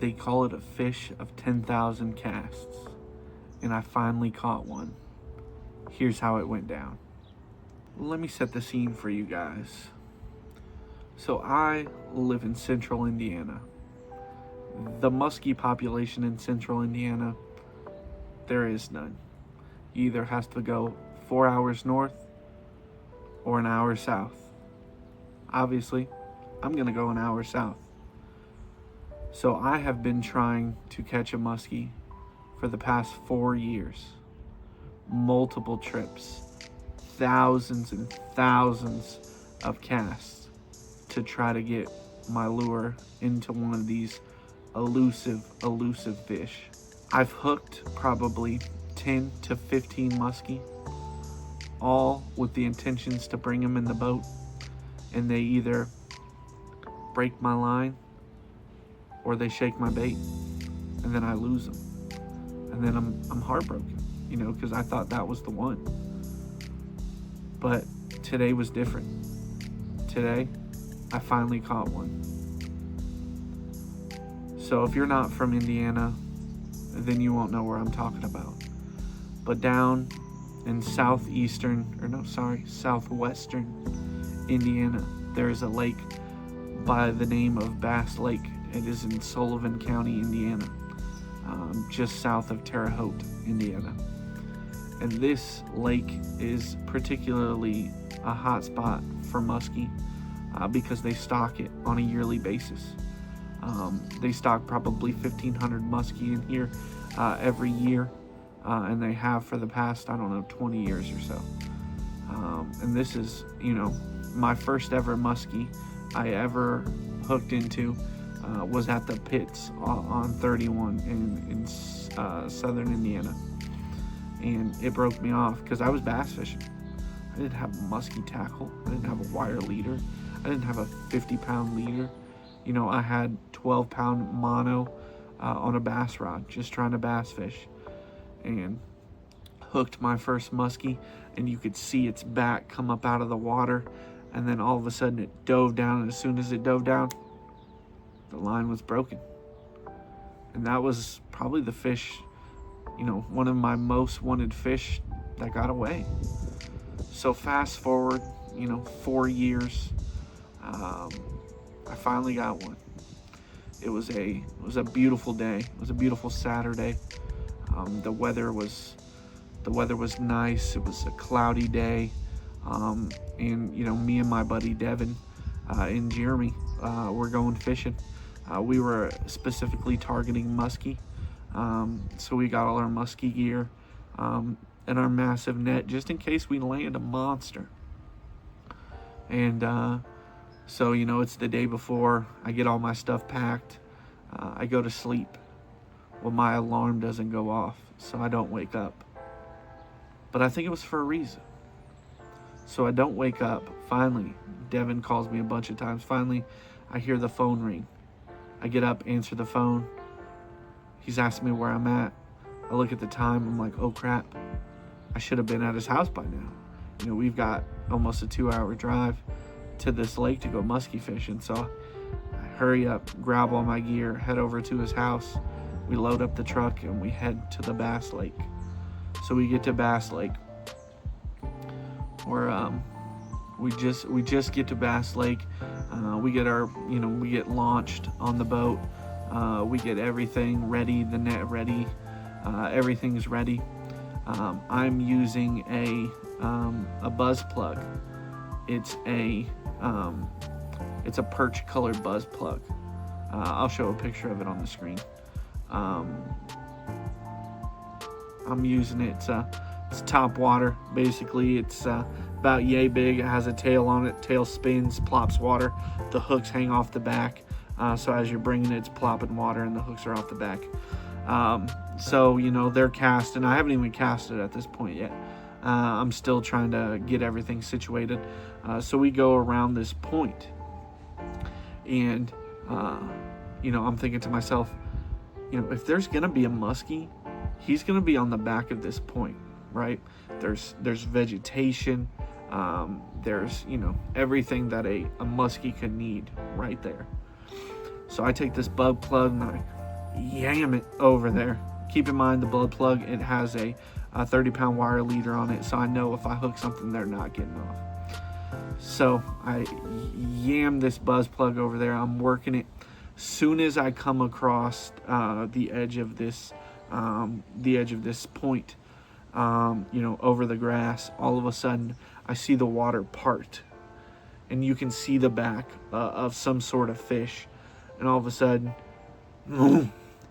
They call it a fish of 10,000 casts. And I finally caught one. Here's how it went down. Let me set the scene for you guys. So I live in central Indiana. The muskie population in central Indiana, there is none. You either have to go 4 hours north or an hour south. Obviously, I'm gonna go an hour south. So I have been trying to catch a muskie for the past 4 years. Multiple trips, thousands and thousands of casts to try to get my lure into one of these elusive fish. I've hooked probably 10 to 15 muskie, all with the intentions to bring them in the boat, and they either break my line or they shake my bait, and then I lose them, and then I'm heartbroken, because I thought that was the one. But today was different. Today, I finally caught one. So if you're not from Indiana, then you won't know where I'm talking about. But down in southwestern Indiana, there is a lake by the name of Bass Lake. It is in Sullivan County, Indiana, just south of Terre Haute, Indiana. And this lake is particularly a hot spot for muskie because they stock it on a yearly basis. They stock probably 1,500 muskie in here every year, and they have for the past, 20 years or so. And this is, my first ever muskie I ever hooked into was at the pits on 31 in southern Indiana. And it broke me off because I was bass fishing. I didn't have a musky tackle. I didn't have a wire leader. I didn't have a 50-pound leader. I had 12-pound mono on a bass rod, just trying to bass fish. And hooked my first muskie, and you could see its back come up out of the water. And then all of a sudden it dove down, and as soon as it dove down, the line was broken. And that was probably the fish, one of my most wanted fish that got away. So fast forward, 4 years, I finally got one. It was a beautiful day. It was a beautiful Saturday. The weather was nice. It was a cloudy day. And me and my buddy Devin and Jeremy were going fishing. We were specifically targeting muskie. So we got all our muskie gear and our massive net just in case we land a monster. And so, it's the day before. I get all my stuff packed. I go to sleep. Well, my alarm doesn't go off, so I don't wake up. But I think it was for a reason. So I don't wake up. Finally, Devin calls me a bunch of times. Finally, I hear the phone ring. I get up, answer the phone. He's asking me where I'm at. I look at the time. I'm like, oh crap. I should have been at his house by now. We've got almost a 2-hour drive to this lake to go muskie fishing. So I hurry up, grab all my gear, head over to his house. We load up the truck and we head to the Bass Lake. So we get to Bass Lake. We just get to Bass Lake. We get launched on the boat. We get everything ready, the net ready. Everything's ready. I'm using a buzz plug. It's a perch colored buzz plug. I'll show a picture of it on the screen. I'm using it. It's top water. Basically, it's about yay big. It has a tail on it. Tail spins, plops water. The hooks hang off the back. So as you're bringing it, it's plopping water, and the hooks are off the back. So they're casting. I haven't even casted at this point yet. I'm still trying to get everything situated. So we go around this point, and I'm thinking to myself, if there's gonna be a muskie, he's gonna be on the back of this point, right? There's vegetation. There's everything that a muskie could need right there. So I take this bug plug and I yam it over there. Keep in mind the blood plug, it has a 30-pound wire leader on it, so I know if I hook something, they're not getting off. So I yam this buzz plug over there. I'm working it. Soon as I come across the edge of this point, over the grass, all of a sudden I see the water part, and you can see the back of some sort of fish, and all of a sudden,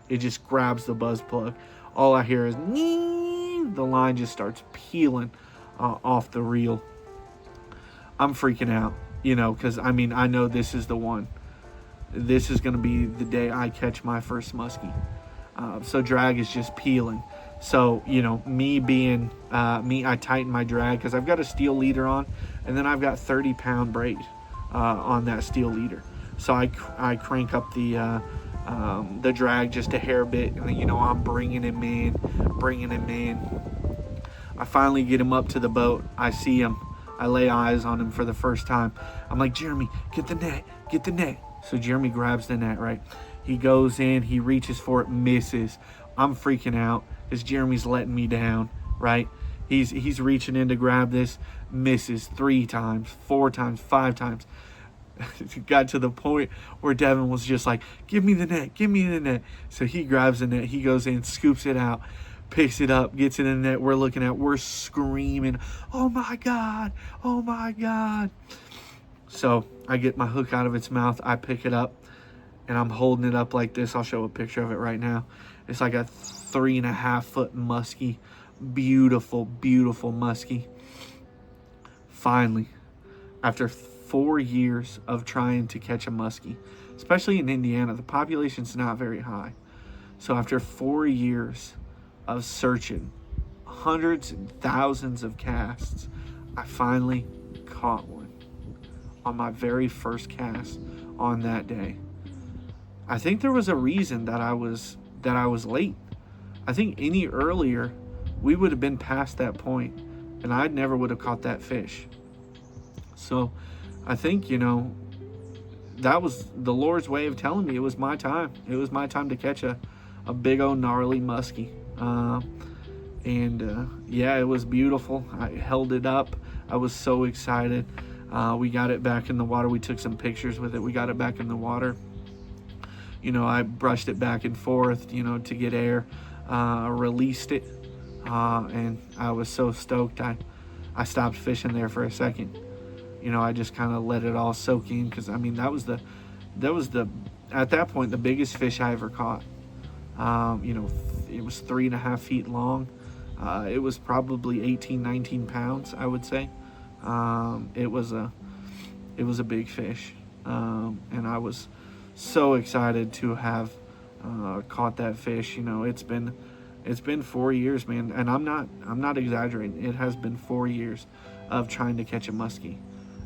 it just grabs the buzz plug. All I hear is the line just starts peeling off the reel. I'm freaking out, because I know this is the one. This is going to be the day I catch my first muskie. So drag is just peeling. So, me being me, I tighten my drag because I've got a steel leader on, and then I've got 30-pound braid on that steel leader. So I crank up the drag just a hair bit, and then, I'm bringing him in. I finally get him up to the boat. I see him. I lay eyes on him for the first time. I'm like, Jeremy, get the net. So Jeremy grabs the net, right? He goes in, he reaches for it, misses. I'm freaking out because Jeremy's letting me down, right? He's reaching in to grab this, misses 3 times, 4 times, 5 times. It got to the point where Devin was just like, give me the net. So he grabs the net, he goes in, scoops it out, picks it up, gets it in the net. We're screaming, oh my God. So I get my hook out of its mouth, I pick it up, and I'm holding it up like this. I'll show a picture of it right now. It's like a 3.5-foot muskie. Beautiful muskie. Finally, after 4 years of trying to catch a muskie, especially in Indiana, the population's not very high. So after 4 years of searching, hundreds and thousands of casts, I finally caught one on my very first cast on that day. I think there was a reason that I was late. I think any earlier, we would have been past that point, and I never would have caught that fish. So I think, that was the Lord's way of telling me it was my time. It was my time to catch a big old gnarly muskie. It was beautiful. I held it up. I was so excited. We got it back in the water. We took some pictures with it. We got it back in the water. I brushed it back and forth, to get air, released it. And I was so stoked. I stopped fishing there for a second. I just kind of let it all soak in, because that was at that point the biggest fish I ever caught. It was 3.5 feet long. It was probably 18-19 pounds, I would say. It was a big fish, and I was so excited to have caught that fish. It's been 4 years, man, and I'm not exaggerating. It has been 4 years of trying to catch a muskie.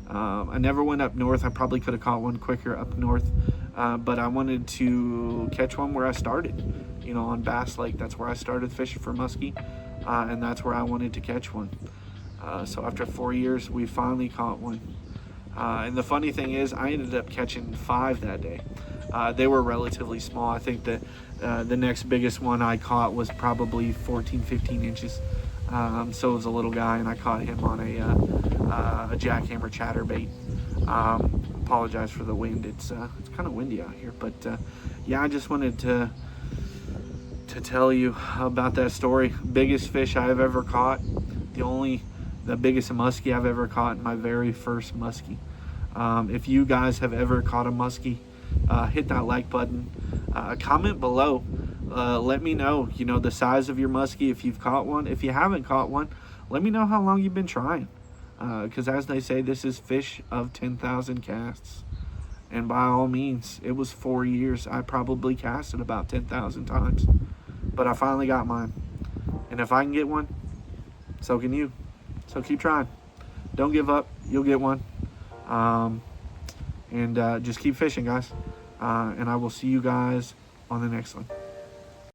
I never went up north. I probably could have caught one quicker up north, but I wanted to catch one where I started, on Bass Lake. That's where I started fishing for muskie, and that's where I wanted to catch one. So after 4 years, we finally caught one. And the funny thing is, I ended up catching 5 that day. They were relatively small. I think that the next biggest one I caught was probably 14-15 inches. So it was a little guy, and I caught him on a jackhammer chatterbait. Apologize for the wind. It's kind of windy out here, but I just wanted to tell you about that story. Biggest fish I've ever caught. The biggest muskie I've ever caught, my very first muskie. If you guys have ever caught a muskie, hit that like button. Comment below. Let me know, the size of your muskie, if you've caught one. If you haven't caught one, let me know how long you've been trying. Because as they say, this is fish of 10,000 casts. And by all means, it was 4 years. I probably casted about 10,000 times. But I finally got mine. And if I can get one, so can you. So keep trying. Don't give up. You'll get one. And just keep fishing, guys. And I will see you guys on the next one.